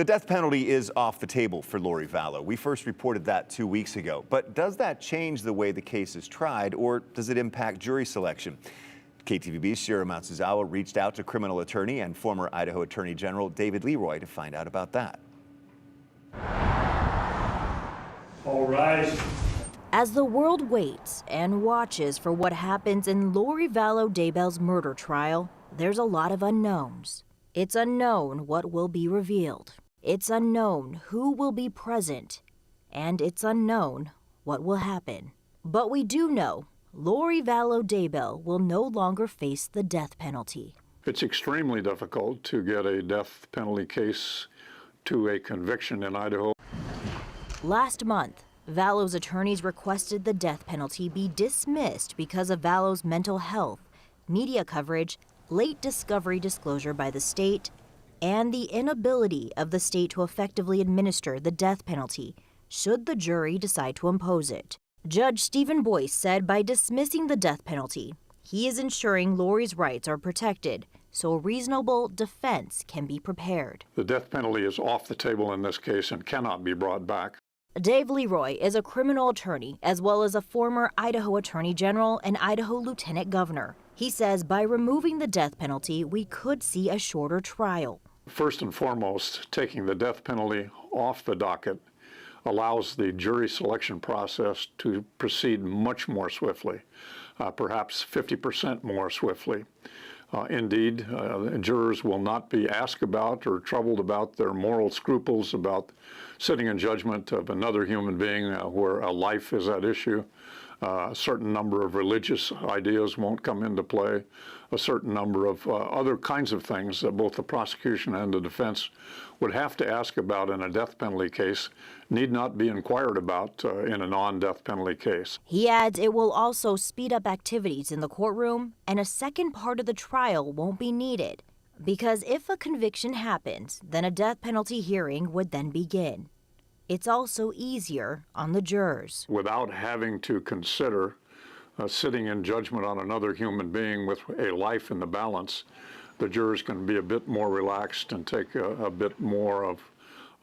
The death penalty is off the table for Lori Vallow. We first reported that 2 weeks ago. But does that change the way the case is tried, or does it impact jury selection? KTVB's Shira Matsuzawa reached out to criminal attorney and former Idaho Attorney General David Leroy to find out about that. All rise. As the world waits and watches for what happens in Lori-Vallow-Daybell's murder trial, there's a lot of unknowns. It's unknown what will be revealed. It's unknown who will be present. And it's unknown what will happen. But we do know Lori-Vallow-Daybell will no longer face the death penalty. It's extremely difficult to get a death penalty case to a conviction in Idaho. Last month, Vallow's attorneys requested the death penalty be dismissed because of Vallow's mental health, media coverage, late discovery disclosure by the state, and the inability of the state to effectively administer the death penalty should the jury decide to impose it. Judge Stephen Boyce said by dismissing the death penalty, he is ensuring Lori's rights are protected so a reasonable defense can be prepared. The death penalty is off the table in this case and cannot be brought back. Dave Leroy is a criminal attorney as well as a former Idaho Attorney General and Idaho Lieutenant Governor. He says by removing the death penalty, we could see a shorter trial. First and foremost, taking the death penalty off the docket allows the jury selection process to proceed much more swiftly, perhaps 50% more swiftly. Indeed, jurors will not be asked about or troubled about their moral scruples about sitting in judgment of another human being where a life is at issue. A certain number of religious ideas won't come into play. A certain number of other kinds of things that both the prosecution and the defense would have to ask about in a death penalty case need not be inquired about in a non-death penalty case. He adds it will also speed up activities in the courtroom, and a second part of the trial won't be needed. Because if a conviction happens, then a death penalty hearing would then begin. It's also easier on the jurors. Without having to consider sitting in judgment on another human being with a life in the balance, the jurors can be a bit more relaxed and take a bit more of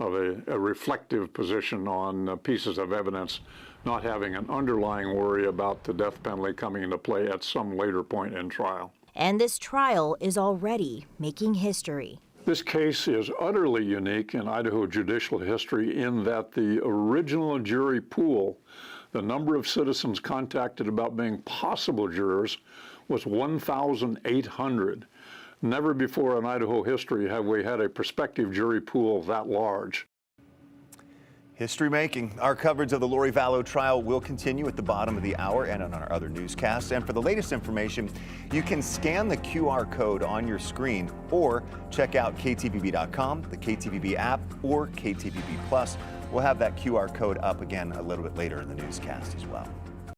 a reflective position on pieces of evidence, not having an underlying worry about the death penalty coming into play at some later point in trial. And this trial is already making history. This case is utterly unique in Idaho judicial history in that the original jury pool, the number of citizens contacted about being possible jurors, was 1,800. Never before in Idaho history have we had a prospective jury pool that large. History making. Our coverage of the Lori-Vallow trial will continue at the bottom of the hour and on our other newscasts. And for the latest information, you can scan the QR code on your screen or check out KTVB.com, the KTVB app, or KTVB Plus. We'll have that QR code up again a little bit later in the newscast as well.